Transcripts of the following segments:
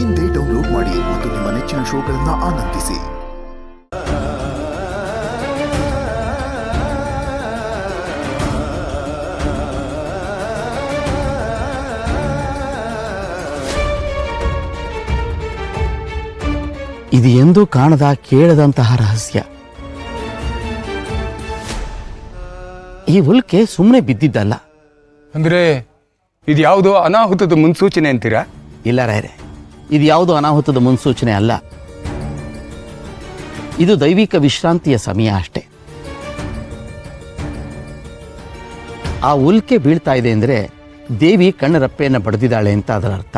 ಇಂದೇ ಡೌನ್ಲೋಡ್ ಮಾಡಿ ಮತ್ತು ನಿಮ್ಮ ನೆಚ್ಚಿನ ಶೋಗಳನ್ನು ಆನಂದಿಸಿ. ಇದು ಎಂದೂ ಕಾಣದ ಕೇಳದಂತಹ ರಹಸ್ಯ. ಈ ಉಲ್ಕೆ ಸುಮ್ಮನೆ ಬಿದ್ದಿದ್ದಲ್ಲ. ಅಂದ್ರೆ ಇದು ಯಾವುದೋ ಅನಾಹುತದ ಮುನ್ಸೂಚನೆ ಅಂತೀರಾ? ಇಲ್ಲ ರಾಯರೇ, ಇದು ಯಾವುದೋ ಅನಾಹುತದ ಮುನ್ಸೂಚನೆ ಅಲ್ಲ. ಇದು ದೈವಿಕ ವಿಶ್ರಾಂತಿಯ ಸಮಯ ಅಷ್ಟೇ. ಆ ಉಲ್ಕೆ ಬೀಳ್ತಾ ಇದೆ ಅಂದರೆ ದೇವಿ ಕಣ್ಣರಪ್ಪೆಯನ್ನು ಬಡಿದಿದ್ದಾಳೆ ಅಂತ ಅದರ ಅರ್ಥ.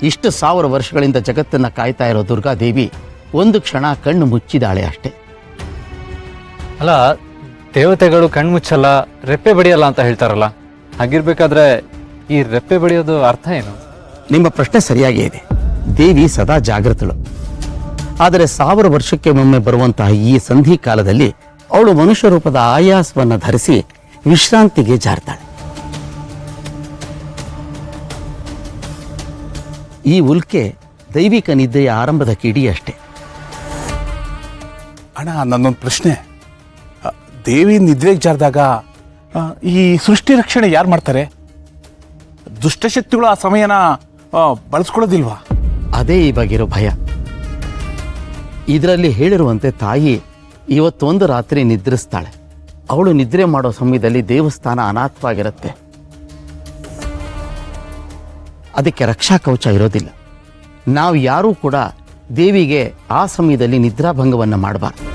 ಇಷ್ಟು 1000 ವರ್ಷಗಳಿಂದ ಜಗತ್ತನ್ನು ಕಾಯ್ತಾ ಇರೋ ದುರ್ಗಾದೇವಿ ಒಂದು ಕ್ಷಣ ಕಣ್ಣು ಮುಚ್ಚಿದಾಳೆ ಅಷ್ಟೇ. ಅಲ್ಲ, ದೇವತೆಗಳು ಕಣ್ಮುಚ್ಚಲ್ಲ, ರೆಪ್ಪೆ ಬಡಿಯಲ್ಲ ಅಂತ ಹೇಳ್ತಾರಲ್ಲ, ಹಾಗಿರ್ಬೇಕಾದ್ರೆ ಈ ರೆಪ್ಪೆ ಬಡಿಯೋದು ಅರ್ಥ ಏನು? ನಿಮ್ಮ ಪ್ರಶ್ನೆ ಸರಿಯಾಗೇ ಇದೆ. ದೇವಿ ಸದಾ ಜಾಗೃತಳು. ಆದರೆ 1000 ವರ್ಷಕ್ಕೆ ಒಮ್ಮೆ ಬರುವಂತಹ ಈ ಸಂಧಿ ಕಾಲದಲ್ಲಿ ಅವಳು ಮನುಷ್ಯ ರೂಪದ ಆಯಾಸವನ್ನು ಧರಿಸಿ ವಿಶ್ರಾಂತಿಗೆ ಜಾರ್ತಾಳೆ. ಈ ಉಲ್ಕೆ ದೈವಿಕ ನಿದ್ದೆಯ ಆರಂಭದ ಕಿಡಿ ಅಷ್ಟೇ. ಅಣ್ಣ, ನನ್ನೊಂದು ಪ್ರಶ್ನೆ. ದೇವಿ ನಿದ್ರೆಗೆ ಜಾರಿದಾಗ ಈ ಸೃಷ್ಟಿ ರಕ್ಷಣೆ ಯಾರು ಮಾಡ್ತಾರೆ? ದುಷ್ಟಶಕ್ತಿಗಳು ಆ ಸಮಯನ ಬಳಸ್ಕೊಳ್ಳೋದಿಲ್ವಾ? ಅದೇ ಇವಾಗಿರೋ ಭಯ. ಇದರಲ್ಲಿ ಹೇಳಿರುವಂತೆ ತಾಯಿ ಇವತ್ತೊಂದು ರಾತ್ರಿ ನಿದ್ರಿಸ್ತಾಳೆ. ಅವಳು ನಿದ್ರೆ ಮಾಡೋ ಸಮಯದಲ್ಲಿ ದೇವಸ್ಥಾನ ಅನಾಥವಾಗಿರುತ್ತೆ. ಅದಕ್ಕೆ ರಕ್ಷಾ ಕವಚ ಇರೋದಿಲ್ಲ. ನಾವು ಯಾರೂ ಕೂಡ ದೇವಿಗೆ ಆ ಸಮಯದಲ್ಲಿ ನಿದ್ರಾಭಂಗವನ್ನು ಮಾಡಬಾರ್ದು.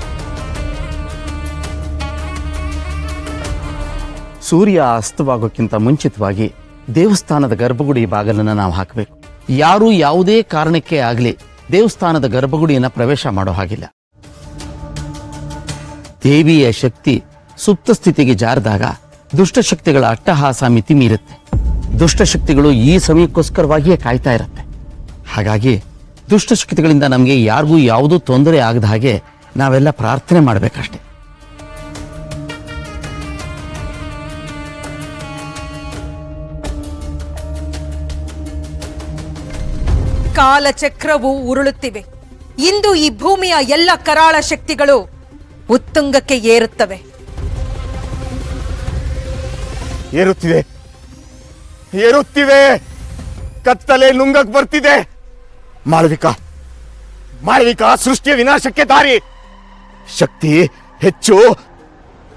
ಸೂರ್ಯ ಅಸ್ತವಾಗೋಕ್ಕಿಂತ ಮುಂಚಿತವಾಗಿ ದೇವಸ್ಥಾನದ ಗರ್ಭಗುಡಿ ಬಾಗಿಲನ್ನು ನಾವು ಹಾಕಬೇಕು. ಯಾರೂ ಯಾವುದೇ ಕಾರಣಕ್ಕೆ ಆಗಲಿ ದೇವಸ್ಥಾನದ ಗರ್ಭಗುಡಿಯನ್ನು ಪ್ರವೇಶ ಮಾಡೋ ಹಾಗಿಲ್ಲ. ದೇವಿಯ ಶಕ್ತಿ ಸುಪ್ತ ಸ್ಥಿತಿಗೆ ಜಾರಿದಾಗ ದುಷ್ಟಶಕ್ತಿಗಳ ಅಟ್ಟಹಾಸ ಮಿತಿ ಮೀರುತ್ತೆ. ದುಷ್ಟಶಕ್ತಿಗಳು ಈ ಸಮಯಕ್ಕೋಸ್ಕರವಾಗಿಯೇ ಕಾಯ್ತಾ ಇರುತ್ತೆ. ಹಾಗಾಗಿ ದುಷ್ಟಶಕ್ತಿಗಳಿಂದ ನಮಗೆ ಯಾರಿಗೂ ಯಾವುದೂ ತೊಂದರೆ ಆಗದ ಹಾಗೆ ನಾವೆಲ್ಲ ಪ್ರಾರ್ಥನೆ ಮಾಡಬೇಕಷ್ಟೆ. ಕಾಲಚಕ್ರವು ಉರುಳುತ್ತಿವೆ. ಇಂದು ಈ ಭೂಮಿಯ ಎಲ್ಲ ಕರಾಳ ಶಕ್ತಿಗಳು ಉತ್ತುಂಗಕ್ಕೆ ಏರುತ್ತವೆ. ಏರುತ್ತಿವೆ. ಕತ್ತಲೆ ನುಂಗಕ್ ಬರ್ತಿದೆ. ಮಾಳವಿಕಾ ಸೃಷ್ಟಿಯ ವಿನಾಶಕ್ಕೆ ದಾರಿ. ಶಕ್ತಿ ಹೆಚ್ಚು,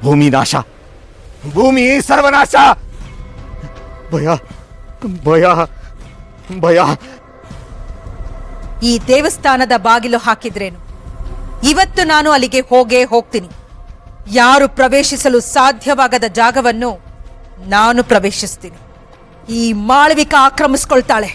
ಭೂಮಿ ನಾಶ, ಭೂಮಿ ಸರ್ವನಾಶ. ಭಯ ಭಯ ಭಯ. ಈ ದೇವಸ್ಥಾನದ ಬಾಗಿಲು ಹಾಕಿದ್ರೇನು? ಇವತ್ತು ನಾನು ಅಲ್ಲಿಗೆ ಹೋಗ್ತೀನಿ. ಯಾರು ಪ್ರವೇಶಿಸಲು ಸಾಧ್ಯವಾಗದ ಜಾಗವನ್ನು ನಾನು ಪ್ರವೇಶಿಸ್ತೀನಿ. ಈ ಮಾಳವಿಕಾ ಆಕ್ರಮಿಸ್ಕೊಳ್ತಾಳೆ.